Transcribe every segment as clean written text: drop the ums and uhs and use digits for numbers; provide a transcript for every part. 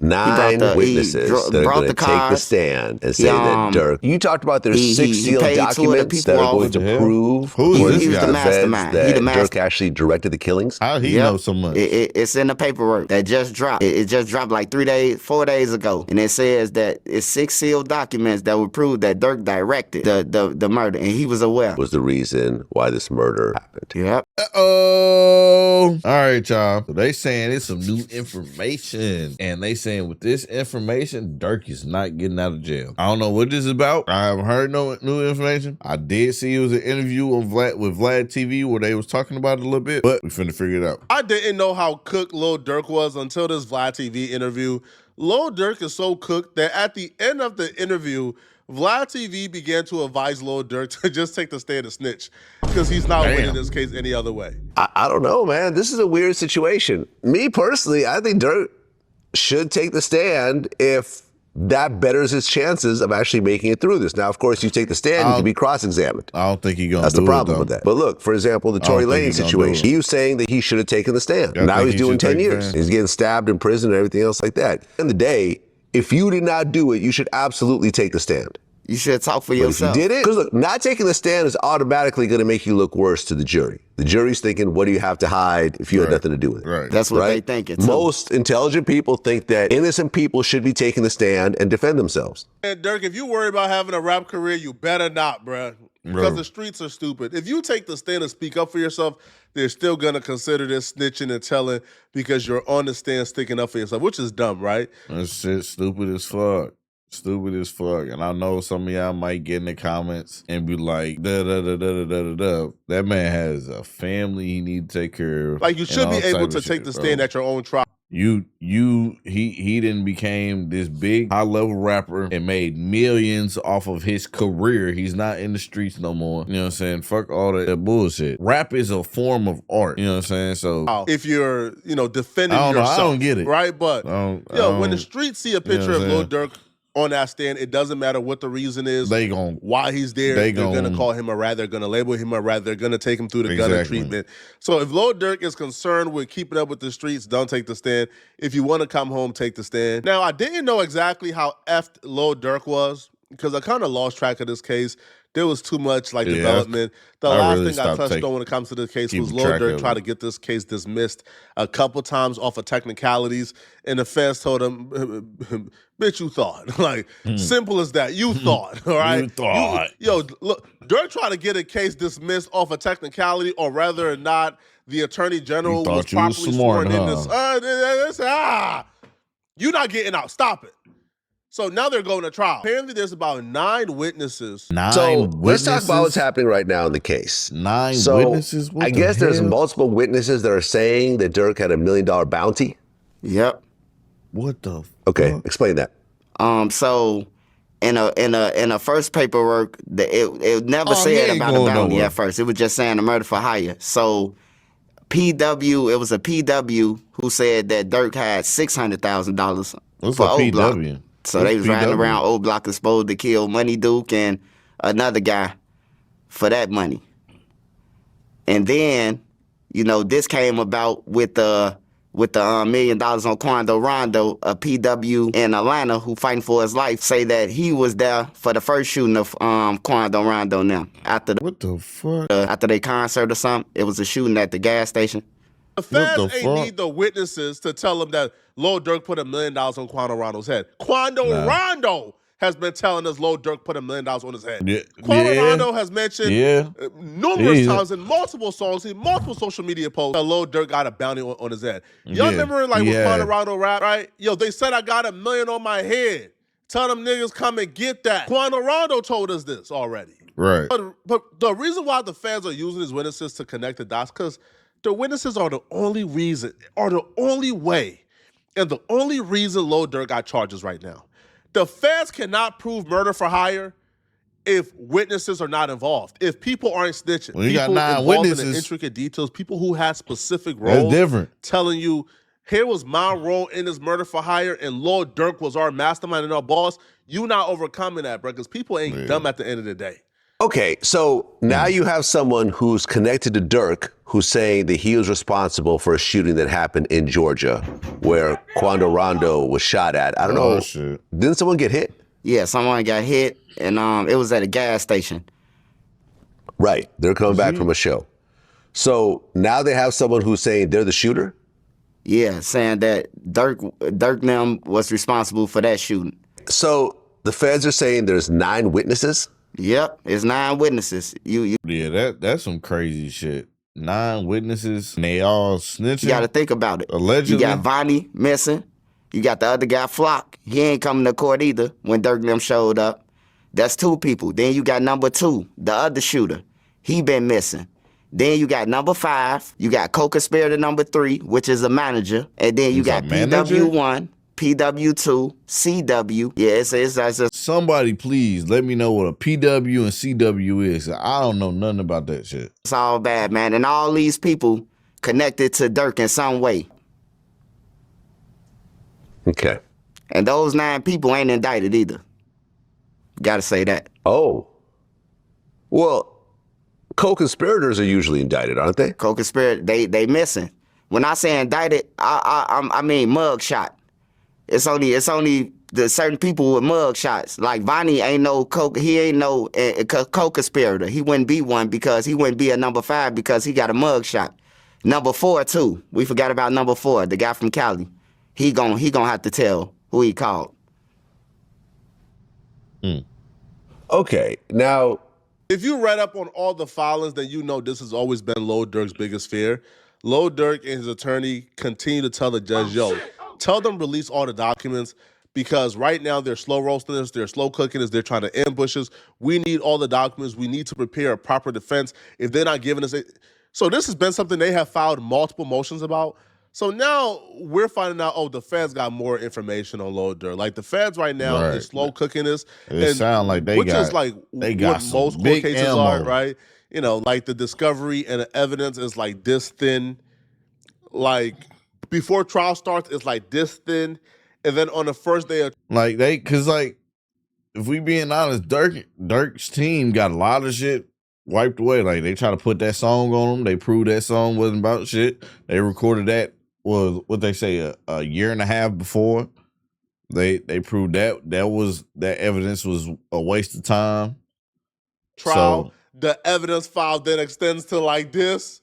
9 witnesses that are going to take the stand and say that Durk. You talked about there's 6 sealed documents that are going to prove who is the this guy? mastermind. That Durk actually directed the killings. How he know so much? It's in the paperwork that just dropped. It just dropped like 4 days ago, and it says that it's 6 sealed documents that would prove that Durk directed the murder, and he was aware. Was the reason why this murder happened. Yep. All right, y'all. So they saying it's some new information, and they saying with this information, Durk is not getting out of jail. I don't know what this is about. I haven't heard no new information. I did see it was an interview on with Vlad TV where they was talking about it a little bit, but we finna figure it out. I didn't know how cooked Lil Durk was until this Vlad TV interview. Lil Durk is so cooked that at the end of the interview, Vlad TV began to advise Lil Durk to just take the stand and snitch because he's not winning this case any other way. I don't know, man. This is a weird situation. Me personally, I think Durk should take the stand if that betters his chances of actually making it through this. Now, of course, you take the stand, you can be cross-examined. I don't think he's gonna. That's the problem with that. But look, for example, the Tory Lanez situation. He was saying that he should have taken the stand. Now he's doing 10 years. He's getting stabbed in prison and everything else like that. At the end of the day, if you did not do it, you should absolutely take the stand. You should talk for yourself. If you did it, because look, not taking the stand is automatically going to make you look worse to the jury. The jury's thinking, what do you have to hide if you had nothing to do with it? Right. That's what they think. Most intelligent people think that innocent people should be taking the stand and defend themselves. And Durk, if you worry about having a rap career, you better not, bruh. Because the streets are stupid. If you take the stand and speak up for yourself, they're still going to consider this snitching and telling because you're on the stand sticking up for yourself, which is dumb, right? That shit stupid as fuck. Stupid as fuck. And I know some of y'all might get in the comments and be like, da-da-da-da-da-da-da. That man has a family he need to take care of. Like, you should be able to take the stand at your own trial. He didn't became this big high level rapper and made millions off of his career. He's not in the streets no more. You know what I'm saying? Fuck all that bullshit. Rap is a form of art. You know what I'm saying? So if you're, defending yourself. I don't get it. Right? But when the streets see a picture of Lil Durk on that stand, it doesn't matter what the reason is, why he's there. They're going to call him a rat. They're going to label him a rat. They're going to take him through the gunner treatment. So if Lil Durk is concerned with keeping up with the streets, don't take the stand. If you want to come home, take the stand. Now, I didn't know exactly how effed Lil Durk was because I kind of lost track of this case. There was too much development. The last thing I touched on when it comes to this case was Lil Durk tried to get this case dismissed a couple times off of technicalities, and the feds told him, "Bitch, you thought." Simple as that. You thought, all right? You thought. Look, Durk tried to get a case dismissed off a technicality, or whether or not the attorney general was properly sworn in this. You're not getting out. Stop it. So now they're going to trial. Apparently, there's about 9 witnesses. Let's talk about what's happening right now in the case. 9 witnesses? I guess there's multiple witnesses that are saying that Durk had $1 million bounty. Yep. What the fuck? Okay, explain that. So in a first paperwork, it never said about a bounty at first. It was just saying a murder for hire. So it was a PW who said that Durk had $600,000 for Old Block. So they was riding around Old Block exposed to kill Money Duke and another guy for that money. And then, this came about with the $1 million on Quando Rondo, a PW in Atlanta who fighting for his life, say that he was there for the first shooting of Quando Rondo now. What the fuck? After their concert or something, it was a shooting at the gas station. The feds ain't need the witnesses to tell them that Lil Durk put $1 million on Quando Rondo's head. Rondo has been telling us Lil Durk put $1 million on his head. Quando Rondo has mentioned numerous times in multiple songs, in multiple social media posts, that Lil Durk got a bounty on his head. Y'all remember when Quando Rondo rap, right? They said I got $1 million on my head. Tell them niggas come and get that. Quando Rondo told us this already. Right. But the reason why the fans are using these witnesses to connect the dots, because the witnesses are the only reason, or the only way, and the only reason Lil Durk got charges right now. The feds cannot prove murder for hire if witnesses are not involved. If people aren't snitching, when you people got 9 involved witnesses, in the intricate details, people who had specific roles, that's different. Telling you, here was my role in this murder for hire, and Lil Durk was our mastermind and our boss. You not overcoming that, bro, because people ain't dumb at the end of the day. Okay, so now you have someone who's connected to Durk who's saying that he was responsible for a shooting that happened in Georgia where Quando Rondo was shot at. I don't know. Shit. Didn't someone get hit? Yeah, someone got hit, and it was at a gas station. Right. They're coming back from a show. So now they have someone who's saying they're the shooter? Yeah, saying that Durk them was responsible for that shooting. So the feds are saying there's 9 witnesses? Yep, it's 9 witnesses. Yeah, that's some crazy shit. 9 witnesses, and they all snitching. You got to think about it. Allegedly. You got VONNIE missing. You got the other guy, Flock. He ain't coming to court either when Durk them showed up. That's 2 people. Then you got number 2, the other shooter. He been missing. Then you got number 5. You got co-conspirator number 3, which is a manager. And then you got PW1, PW2, CW. Yeah, it's somebody please let me know what a PW and CW is. I don't know nothing about that shit. It's all bad, man. And all these people connected to Durk in some way. Okay. And those 9 people ain't indicted either. Gotta say that. Oh. Well, co-conspirators are usually indicted, aren't they? Co-conspirator, they missing. When I say indicted, I mean mug shot. It's only the certain people with mug shots. Like VONNIE ain't no co-conspirator. He wouldn't be one because he wouldn't be a number 5 because he got a mug shot. Number 4 too. We forgot about number 4, the guy from Cali. He gon' have to tell who he called. Okay, now if you read up on all the filings, then you know this has always been Lil Durk's biggest fear. Lil Durk and his attorney continue to tell the judge, tell them release all the documents because right now they're slow roasting us, they're slow cooking us, they're trying to ambush us. We need all the documents. We need to prepare a proper defense. If they're not giving us it. So this has been something they have filed multiple motions about. So now we're finding out, the feds got more information on Lil Durk. Like the feds right now is slow cooking this. It sounds like which is like they got what most court cases are, right? You know, like the discovery and the evidence is like this thin. Like before trial starts, it's like this thin. And then on the first day of cause if we being honest, Durk's team got a lot of shit wiped away. Like they try to put that song on them. They proved that song wasn't about shit. They recorded that was what they say a year and a half before. They proved that evidence was a waste of time. Trial, the evidence file then extends to like this.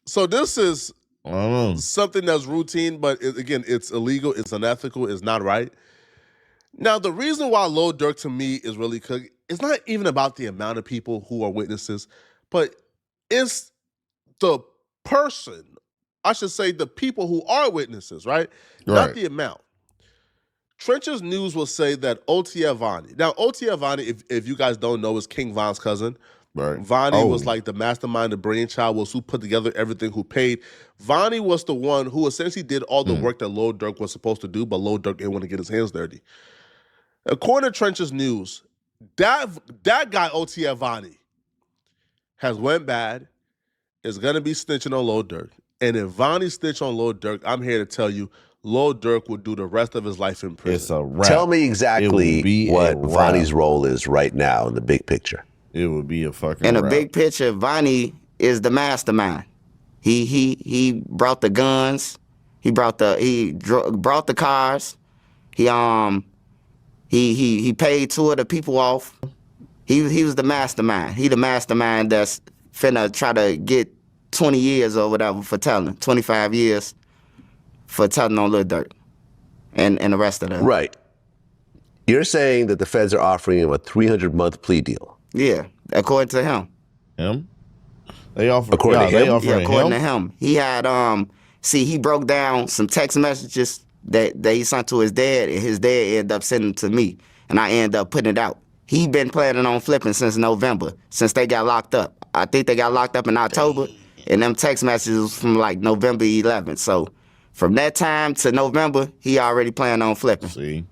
So this is something that's routine, but again, it's illegal, it's unethical, it's not right. Now, the reason why Lil Durk to me is really cooking, it's not even about the amount of people who are witnesses, but it's the person, I should say the people who are witnesses, right? Not the amount. Trenches News will say that OTF VONNIE. Now, OTF VONNIE, if you guys don't know, is King Von's cousin. Right. VONNIE was like the mastermind, the brainchild, was who put together everything, who paid. VONNIE was the one who essentially did all the work that Lil Durk was supposed to do, but Lil Durk didn't want to get his hands dirty. According to Trenches News, that guy OTF VONNIE has went bad, is going to be snitching on Lil Durk. And if VONNIE snitch on Lil Durk, I'm here to tell you, Lil Durk will do the rest of his life in prison. It's a wrap. Tell me exactly what VONNIE's role is right now in the big picture. It would be a fucking In wrap. the big picture, VONNIE is the mastermind. He brought the guns. He brought the cars. He paid 2 of the people off. He was the mastermind. He the mastermind that's finna try to get 20 years or whatever for telling, 25 years for telling on Lil Durk and the rest of them. Right. You're saying that the feds are offering him a 300-month plea deal. Yeah, according to him. Him? They offer according to him. Yeah, according to him. He had he broke down some text messages that he sent to his dad, and his dad ended up sending them to me, and I ended up putting it out. He been planning on flipping since November, since they got locked up. I think they got locked up in October, and them text messages from like November 11th. So from that time to November, he already planned on flipping. See?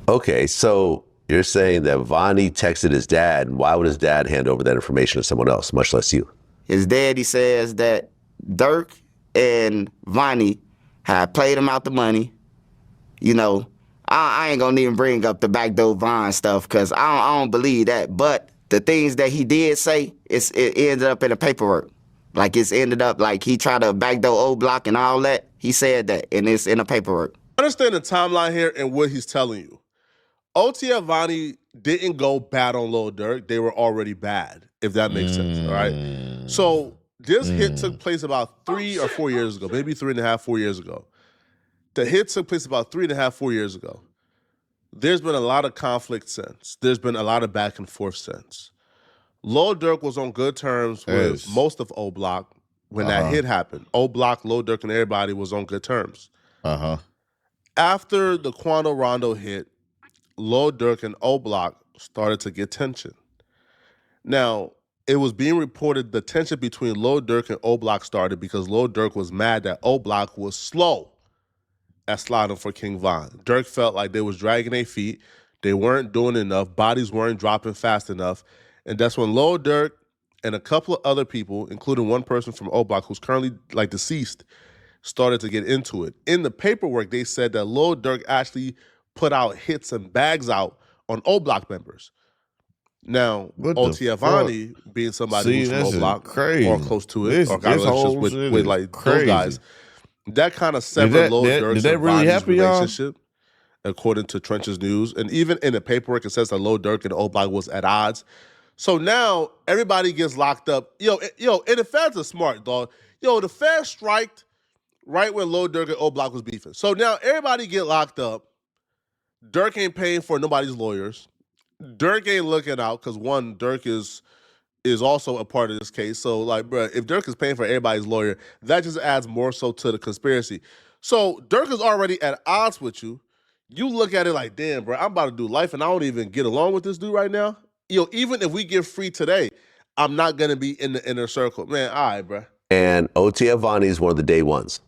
Okay, so you're saying that VONNIE texted his dad, and why would his dad hand over that information to someone else, much less you? His daddy says that Durk and VONNIE had played him out the money. You know, I ain't gonna even bring up the backdoor Von stuff because I don't believe that. But the things that he did say, it ended up in the paperwork. Like it's ended up like he tried to backdoor old block and all that. He said that, and it's in the paperwork. Understand the timeline here and what he's telling you. OTF VONNIE didn't go bad on Lil Durk. They were already bad, if that makes sense, all right? So this hit took place about 3 or 4 years ago, maybe 3.5, 4 years ago. The hit took place about 3.5, 4 years ago. There's been a lot of conflict since. There's been a lot of back and forth since. Lil Durk was on good terms with most of O Block when that hit happened. O Block, Lil Durk, and everybody was on good terms. After the Quando Rondo hit, Lil Durk and O Block started to get tension. Now, it was being reported the tension between Lil Durk and O Block started because Lil Durk was mad that O Block was slow at sliding for King Von. Durk felt like they was dragging their feet. They weren't doing enough. Bodies weren't dropping fast enough. And that's when Lil Durk and a couple of other people, including one person from O Block who's currently like deceased, started to get into it. In the paperwork, they said that Lil Durk actually put out hits and bags out on O Block members. Now, OTF VONNIE, being somebody who's from O Block or close to it, or got relationships with like those guys, that kind of severed Lil Durk's and VONNIE's relationship, according to Trench's News. And even in the paperwork, it says that Lil Durk and O Block was at odds. So now everybody gets locked up. Yo, and the feds are smart, dog. Yo, the feds striked right when Lil Durk and O Block was beefing. So now everybody get locked up. Durk ain't paying for nobody's lawyers. Durk ain't looking out because one, Durk is also a part of this case. So like, bro, if Durk is paying for everybody's lawyer, that just adds more so to the conspiracy. So Durk is already at odds with you. You look at it like, damn, bro, I'm about to do life and I don't even get along with this dude right now. Yo, even if we get free today, I'm not gonna be in the inner circle. Man, all right, bro. And OTF VONNIE is one of the day ones.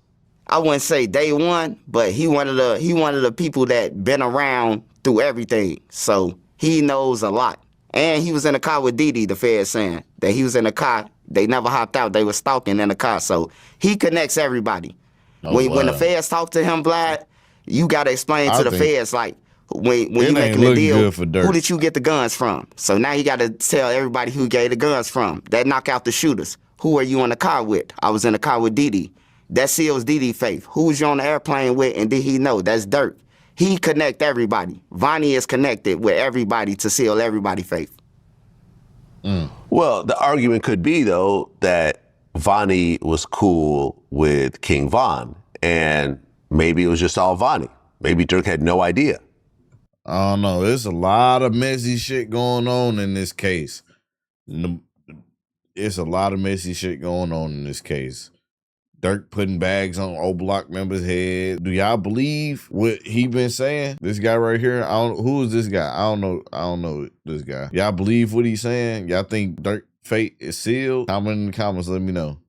I wouldn't say day one, but he one of the people that been around through everything. So he knows a lot. And he was in a car with Didi, the feds saying that he was in a car. They never hopped out. They were stalking in the car. So he connects everybody. When the feds talk to him, Vlad, you got to explain to the feds, like, when you making a deal, who did you get the guns from? So now you got to tell everybody who gave the guns from. That knock out the shooters. Who are you in the car with? I was in the car with Didi. That seals Didi faith. Who was you on the airplane with and did he know? That's Durk. He connect everybody. VONNIE is connected with everybody to seal everybody faith. Well, the argument could be, though, that VONNIE was cool with King Von, and maybe it was just all VONNIE. Maybe Durk had no idea. I don't know. There's a lot of messy shit going on in this case. It's a lot of messy shit going on in this case. Durk putting bags on O Block members' head. Do y'all believe what he been saying? This guy right here, who is this guy? I don't know this guy. Y'all believe what he's saying? Y'all think Durk fate is sealed? Comment in the comments, let me know.